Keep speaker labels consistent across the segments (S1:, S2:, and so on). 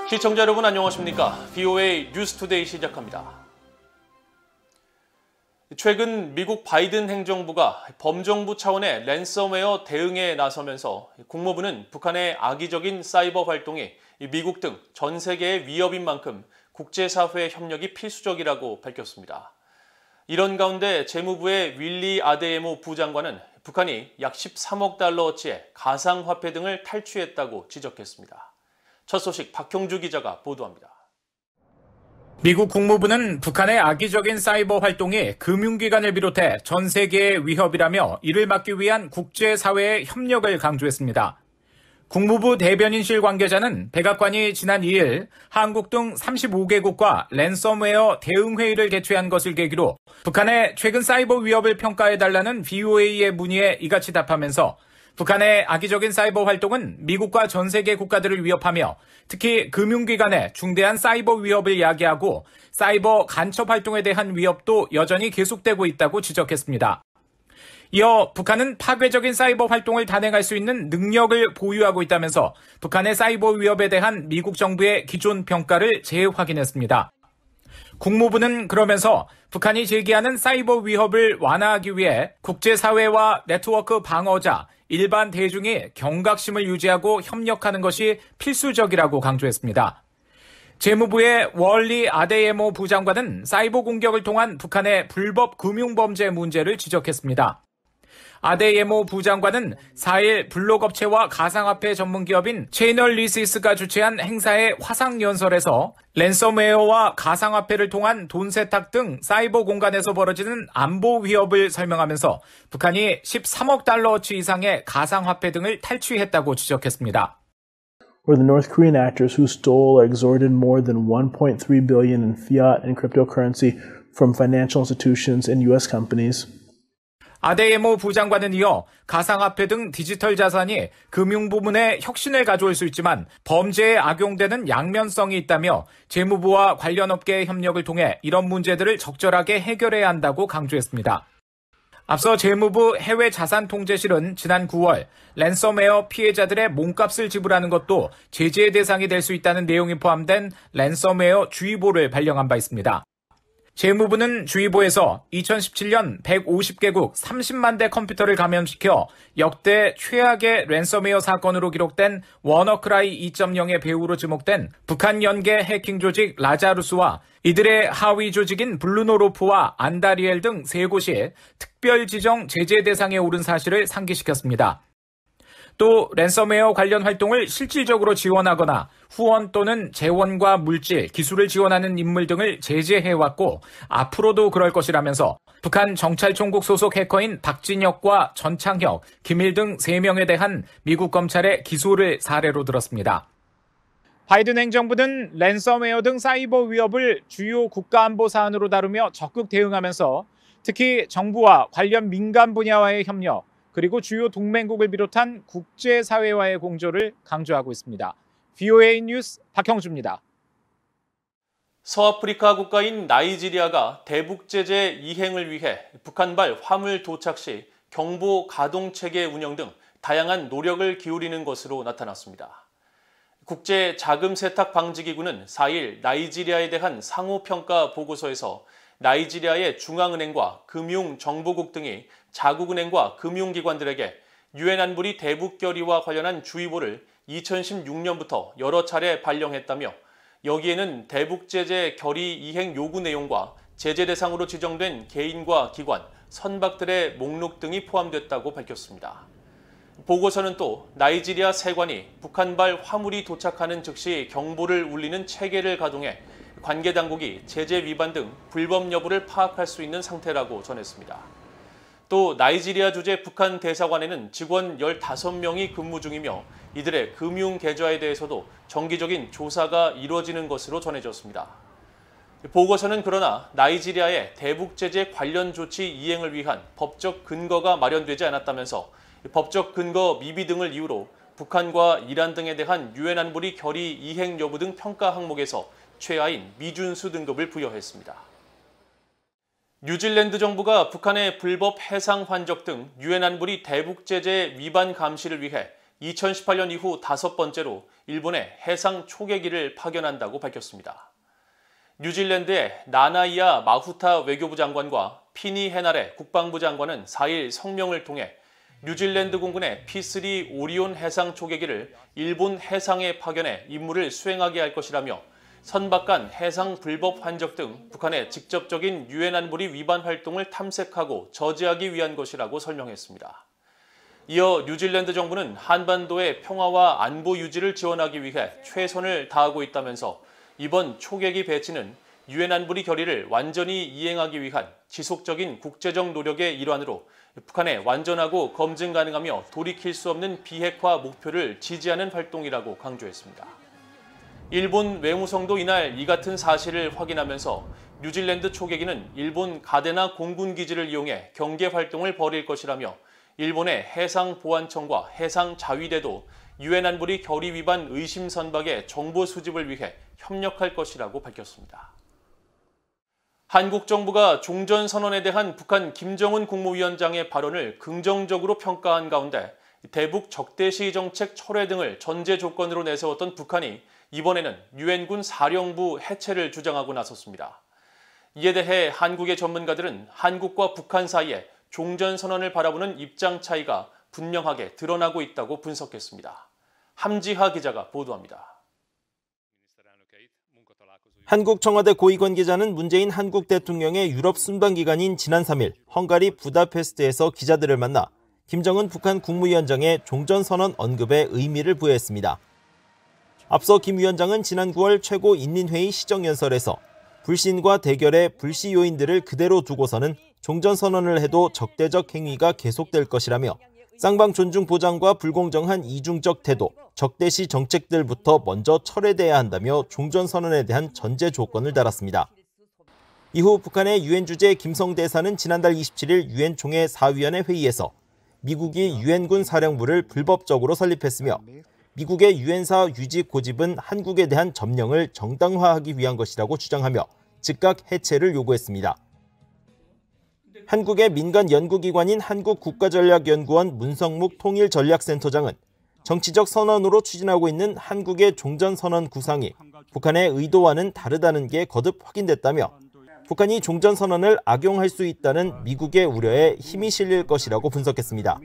S1: 시청자 여러분 안녕하십니까? VOA 뉴스투데이 시작합니다. 최근 미국 바이든 행정부가 범정부 차원의 랜섬웨어 대응에 나서면서 국무부는 북한의 악의적인 사이버 활동이 미국 등 전 세계의 위협인 만큼 국제사회의 협력이 필수적이라고 밝혔습니다. 이런 가운데 재무부의 윌리 아데예모 부장관은 북한이 약 13억 달러어치의 가상화폐 등을 탈취했다고 지적했습니다. 첫 소식 박형주 기자가 보도합니다.
S2: 미국 국무부는 북한의 악의적인 사이버 활동이 금융기관을 비롯해 전 세계의 위협이라며 이를 막기 위한 국제사회의 협력을 강조했습니다. 국무부 대변인실 관계자는 백악관이 지난 2일 한국 등 35개국과 랜섬웨어 대응회의를 개최한 것을 계기로 북한의 최근 사이버 위협을 평가해달라는 VOA의 문의에 이같이 답하면서 북한의 악의적인 사이버 활동은 미국과 전 세계 국가들을 위협하며 특히 금융기관의 중대한 사이버 위협을 야기하고 사이버 간첩 활동에 대한 위협도 여전히 계속되고 있다고 지적했습니다. 이어 북한은 파괴적인 사이버 활동을 단행할 수 있는 능력을 보유하고 있다면서 북한의 사이버 위협에 대한 미국 정부의 기존 평가를 재확인했습니다. 국무부는 그러면서 북한이 제기하는 사이버 위협을 완화하기 위해 국제사회와 네트워크 방어자, 일반 대중이 경각심을 유지하고 협력하는 것이 필수적이라고 강조했습니다. 재무부의 월리 아데예모 부장관은 사이버 공격을 통한 북한의 불법 금융범죄 문제를 지적했습니다. 아데예모 부장관은 4일 블록업체와 가상화폐 전문기업인 채널리시스가 주최한 행사의 화상연설에서 랜섬웨어와 가상화폐를 통한 돈 세탁 등 사이버 공간에서 벌어지는 안보 위협을 설명하면서 북한이 13억 달러어치 이상의 가상화폐 등을 탈취했다고 지적했습니다.
S3: Were the North Korean actors who stole or extorted more than $1.3 billion in fiat and cryptocurrency from financial institutions and U.S. companies.
S2: 아데예모 부장관은 이어 가상화폐 등 디지털 자산이 금융부문에 혁신을 가져올 수 있지만 범죄에 악용되는 양면성이 있다며 재무부와 관련 업계의 협력을 통해 이런 문제들을 적절하게 해결해야 한다고 강조했습니다. 앞서 재무부 해외자산통제실은 지난 9월 랜섬웨어 피해자들의 몸값을 지불하는 것도 제재의 대상이 될 수 있다는 내용이 포함된 랜섬웨어 주의보를 발령한 바 있습니다. 재무부는 주의보에서 2017년 150개국 30만 대 컴퓨터를 감염시켜 역대 최악의 랜섬웨어 사건으로 기록된 워너크라이 2.0의 배후로 지목된 북한 연계 해킹 조직 라자루스와 이들의 하위 조직인 블루노로프와 안다리엘 등 3곳이 특별 지정 제재 대상에 오른 사실을 상기시켰습니다. 또 랜섬웨어 관련 활동을 실질적으로 지원하거나 후원 또는 재원과 물질, 기술을 지원하는 인물 등을 제재해왔고 앞으로도 그럴 것이라면서 북한 정찰총국 소속 해커인 박진혁과 전창혁, 김일 등 3명에 대한 미국 검찰의 기소를 사례로 들었습니다. 바이든 행정부는 랜섬웨어 등 사이버 위협을 주요 국가안보 사안으로 다루며 적극 대응하면서 특히 정부와 관련 민간 분야와의 협력, 그리고 주요 동맹국을 비롯한 국제사회와의 공조를 강조하고 있습니다. VOA 뉴스 박형주입니다.
S1: 서아프리카 국가인 나이지리아가 대북 제재 이행을 위해 북한발 화물 도착 시 경보 가동 체계 운영 등 다양한 노력을 기울이는 것으로 나타났습니다. 국제 자금 세탁 방지 기구는 4일 나이지리아에 대한 상호 평가 보고서에서 나이지리아의 중앙은행과 금융정보국 등이 자국은행과 금융기관들에게 유엔 안보리 대북 결의와 관련한 주의보를 2016년부터 여러 차례 발령했다며 여기에는 대북 제재 결의 이행 요구 내용과 제재 대상으로 지정된 개인과 기관, 선박들의 목록 등이 포함됐다고 밝혔습니다. 보고서는 또 나이지리아 세관이 북한발 화물이 도착하는 즉시 경보를 울리는 체계를 가동해 관계 당국이 제재 위반 등 불법 여부를 파악할 수 있는 상태라고 전했습니다. 또 나이지리아 주재 북한 대사관에는 직원 15명이 근무 중이며 이들의 금융 계좌에 대해서도 정기적인 조사가 이루어지는 것으로 전해졌습니다. 보고서는 그러나 나이지리아의 대북 제재 관련 조치 이행을 위한 법적 근거가 마련되지 않았다면서 법적 근거 미비 등을 이유로 북한과 이란 등에 대한 유엔 안보리 결의 이행 여부 등 평가 항목에서 최하인 미준수 등급을 부여했습니다. 뉴질랜드 정부가 북한의 불법 해상 환적 등 유엔 안보리 대북 제재 위반 감시를 위해 2018년 이후 5번째로 일본에 해상 초계기를 파견한다고 밝혔습니다. 뉴질랜드의 나나이아 마후타 외교부 장관과 피니 헤나레 국방부 장관은 4일 성명을 통해 뉴질랜드 공군의 P3 오리온 해상 초계기를 일본 해상에 파견해 임무를 수행하게 할 것이라며 선박 간 해상 불법 환적 등 북한의 직접적인 유엔 안보리 위반 활동을 탐색하고 저지하기 위한 것이라고 설명했습니다. 이어 뉴질랜드 정부는 한반도의 평화와 안보 유지를 지원하기 위해 최선을 다하고 있다면서 이번 초계기 배치는 유엔 안보리 결의를 완전히 이행하기 위한 지속적인 국제적 노력의 일환으로 북한의 완전하고 검증 가능하며 돌이킬 수 없는 비핵화 목표를 지지하는 활동이라고 강조했습니다. 일본 외무성도 이날 이 같은 사실을 확인하면서 뉴질랜드 초계기는 일본 가데나 공군기지를 이용해 경계 활동을 벌일 것이라며 일본의 해상보안청과 해상자위대도 유엔 안보리 결의 위반 의심 선박의 정보 수집을 위해 협력할 것이라고 밝혔습니다. 한국 정부가 종전선언에 대한 북한 김정은 국무위원장의 발언을 긍정적으로 평가한 가운데 대북 적대시 정책 철회 등을 전제 조건으로 내세웠던 북한이 이번에는 유엔군 사령부 해체를 주장하고 나섰습니다. 이에 대해 한국의 전문가들은 한국과 북한 사이에 종전선언을 바라보는 입장 차이가 분명하게 드러나고 있다고 분석했습니다. 함지하 기자가 보도합니다.
S4: 한국 청와대 고위 관계자는 문재인 한국 대통령의 유럽 순방 기간인 지난 3일 헝가리 부다페스트에서 기자들을 만나 김정은 북한 국무위원장의 종전선언 언급에 의미를 부여했습니다. 앞서 김 위원장은 지난 9월 최고인민회의 시정연설에서 불신과 대결의 불씨 요인들을 그대로 두고서는 종전선언을 해도 적대적 행위가 계속될 것이라며 쌍방 존중 보장과 불공정한 이중적 태도, 적대시 정책들부터 먼저 철회돼야 한다며 종전선언에 대한 전제 조건을 달았습니다. 이후 북한의 유엔 주재 김성 대사는 지난달 27일 유엔 총회 사위원회 회의에서 미국이 유엔군 사령부를 불법적으로 설립했으며 미국의 유엔사 유지 고집은 한국에 대한 점령을 정당화하기 위한 것이라고 주장하며 즉각 해체를 요구했습니다. 한국의 민간 연구기관인 한국국가전략연구원 문성묵 통일전략센터장은 정치적 선언으로 추진하고 있는 한국의 종전선언 구상이 북한의 의도와는 다르다는 게 거듭 확인됐다며 북한이 종전선언을 악용할 수 있다는 미국의 우려에 힘이 실릴 것이라고 분석했습니다.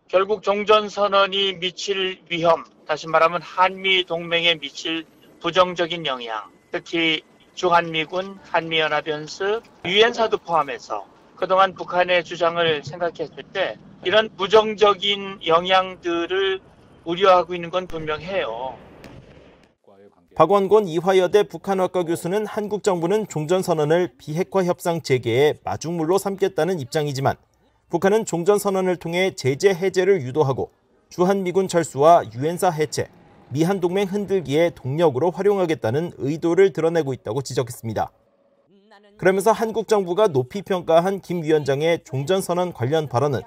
S5: 결국 종전선언이 미칠 위험, 다시 말하면 한미 동맹에 미칠 부정적인 영향, 특히 주한미군, 한미연합연습, 유엔사도 포함해서 그동안 북한의 주장을 생각했을 때 이런 부정적인 영향들을 우려하고 있는 건 분명해요.
S4: 박원곤 이화여대 북한학과 교수는 한국 정부는 종전선언을 비핵화 협상 재개의 마중물로 삼겠다는 입장이지만 북한은 종전선언을 통해 제재 해제를 유도하고 주한미군 철수와 유엔사 해체, 미한동맹 흔들기에 동력으로 활용하겠다는 의도를 드러내고 있다고 지적했습니다. 그러면서 한국 정부가 높이 평가한 김 위원장의 종전선언 관련 발언은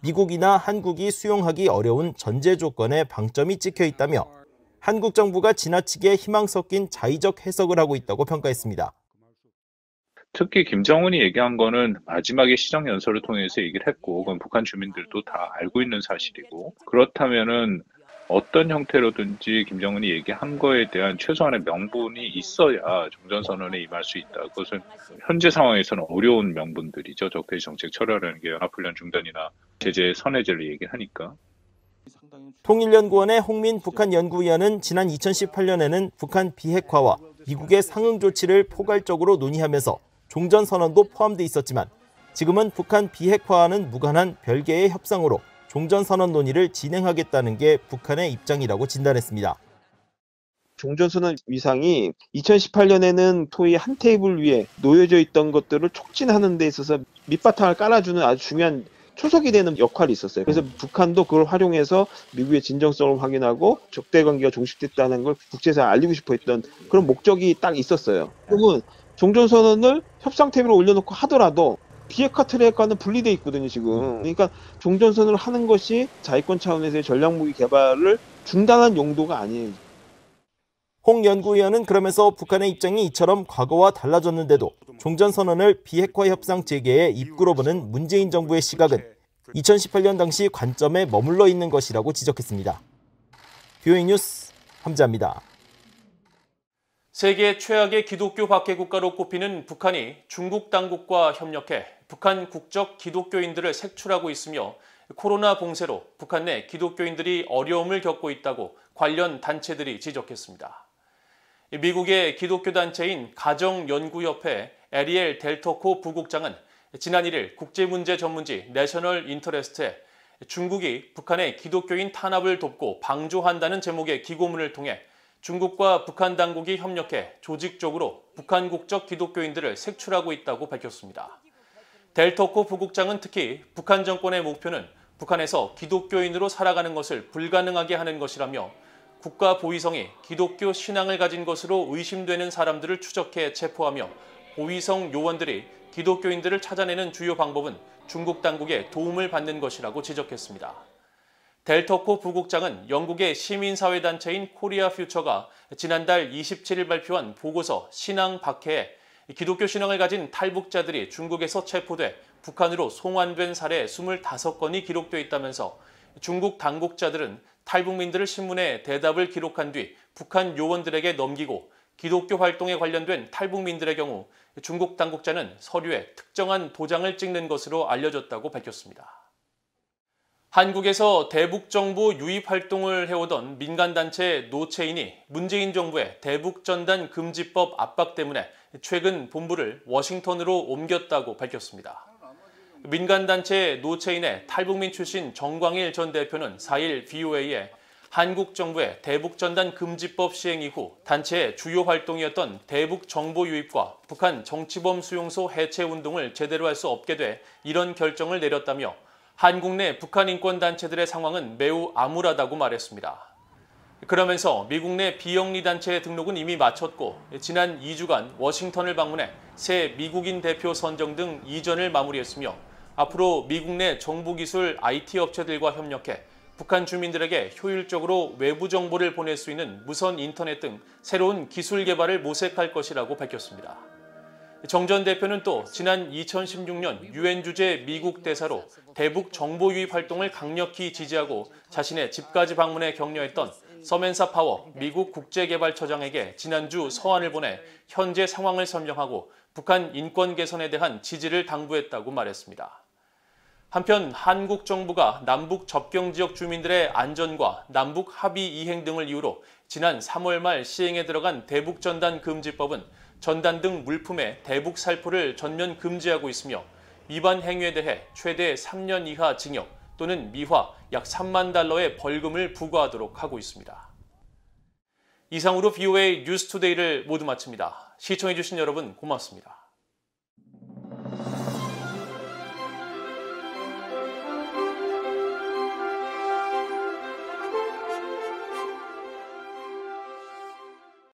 S4: 미국이나 한국이 수용하기 어려운 전제 조건에 방점이 찍혀 있다며 한국 정부가 지나치게 희망 섞인 자의적 해석을 하고 있다고 평가했습니다.
S6: 특히 김정은이 얘기한 거는 마지막에 시정연설을 통해서 얘기를 했고 그건 북한 주민들도 다 알고 있는 사실이고 그렇다면은 어떤 형태로든지 김정은이 얘기한 거에 대한 최소한의 명분이 있어야 종전선언에 임할 수 있다. 그것은 현재 상황에서는 어려운 명분들이죠. 적대시 정책 철회라는 게 연합훈련 중단이나 제재 선해제를 얘기하니까.
S4: 통일연구원의 홍민 북한 연구위원은 지난 2018년에는 북한 비핵화와 미국의 상응 조치를 포괄적으로 논의하면서 종전선언도 포함돼 있었지만 지금은 북한 비핵화와는 무관한 별개의 협상으로 종전선언 논의를 진행하겠다는 게 북한의 입장이라고 진단했습니다.
S7: 종전선언 위상이 2018년에는 소위 한 테이블 위에 놓여져 있던 것들을 촉진하는 데 있어서 밑바탕을 깔아주는 아주 중요한 초석이 되는 역할이 있었어요. 그래서 북한도 그걸 활용해서 미국의 진정성을 확인하고 적대관계가 종식됐다는 걸 국제사회에 알리고 싶어 했던 그런 목적이 딱 있었어요. 그러면 종전선언을 협상 테이블에 올려놓고 하더라도 비핵화 트랙과는 분리되어 있거든요, 지금. 그러니까 종전선언을 하는 것이 자위권 차원에서의 전략무기 개발을 중단한 용도가 아니에요.
S4: 홍 연구위원은 그러면서 북한의 입장이 이처럼 과거와 달라졌는데도 종전선언을 비핵화 협상 재개에 입구로 보는 문재인 정부의 시각은 2018년 당시 관점에 머물러 있는 것이라고 지적했습니다. VOA 뉴스 함재합니다.
S1: 세계 최악의 기독교 박해 국가로 꼽히는 북한이 중국 당국과 협력해 북한 국적 기독교인들을 색출하고 있으며 코로나 봉쇄로 북한 내 기독교인들이 어려움을 겪고 있다고 관련 단체들이 지적했습니다. 미국의 기독교 단체인 가정연구협회 에리엘 델토코 부국장은 지난 1일 국제문제 전문지 내셔널 인터레스트에 중국이 북한의 기독교인 탄압을 돕고 방조한다는 제목의 기고문을 통해 중국과 북한 당국이 협력해 조직적으로 북한 국적 기독교인들을 색출하고 있다고 밝혔습니다. 델토코 부국장은 특히 북한 정권의 목표는 북한에서 기독교인으로 살아가는 것을 불가능하게 하는 것이라며 국가 보위성이 기독교 신앙을 가진 것으로 의심되는 사람들을 추적해 체포하며 보위성 요원들이 기독교인들을 찾아내는 주요 방법은 중국 당국의 도움을 받는 것이라고 지적했습니다. 델토코 부국장은 영국의 시민사회단체인 코리아 퓨처가 지난달 27일 발표한 보고서 신앙 박해에 기독교 신앙을 가진 탈북자들이 중국에서 체포돼 북한으로 송환된 사례 25건이 기록돼 있다면서 중국 당국자들은 탈북민들을 신문에 대답을 기록한 뒤 북한 요원들에게 넘기고 기독교 활동에 관련된 탈북민들의 경우 중국 당국자는 서류에 특정한 도장을 찍는 것으로 알려졌다고 밝혔습니다. 한국에서 대북 정보 유입 활동을 해오던 민간단체 노체인이 문재인 정부의 대북 전단 금지법 압박 때문에 최근 본부를 워싱턴으로 옮겼다고 밝혔습니다. 민간단체 노체인의 탈북민 출신 정광일 전 대표는 4일 VOA에 한국 정부의 대북 전단 금지법 시행 이후 단체의 주요 활동이었던 대북 정보 유입과 북한 정치범 수용소 해체 운동을 제대로 할 수 없게 돼 이런 결정을 내렸다며 한국 내 북한 인권 단체들의 상황은 매우 암울하다고 말했습니다. 그러면서 미국 내 비영리 단체의 등록은 이미 마쳤고 지난 2주간 워싱턴을 방문해 새 미국인 대표 선정 등 이전을 마무리했으며 앞으로 미국 내 정보기술 IT 업체들과 협력해 북한 주민들에게 효율적으로 외부 정보를 보낼 수 있는 무선 인터넷 등 새로운 기술 개발을 모색할 것이라고 밝혔습니다. 정 전 대표는 또 지난 2016년 유엔 주재 미국 대사로 대북 정보 유입 활동을 강력히 지지하고 자신의 집까지 방문해 격려했던 서멘사 파워 미국 국제개발처장에게 지난주 서한을 보내 현재 상황을 설명하고 북한 인권 개선에 대한 지지를 당부했다고 말했습니다. 한편 한국 정부가 남북 접경 지역 주민들의 안전과 남북 합의 이행 등을 이유로 지난 3월 말 시행에 들어간 대북 전단 금지법은 전단 등 물품의 대북 살포를 전면 금지하고 있으며 위반 행위에 대해 최대 3년 이하 징역 또는 미화 약 3만 달러의 벌금을 부과하도록 하고 있습니다. 이상으로 VOA 뉴스투데이를 모두 마칩니다. 시청해주신 여러분 고맙습니다.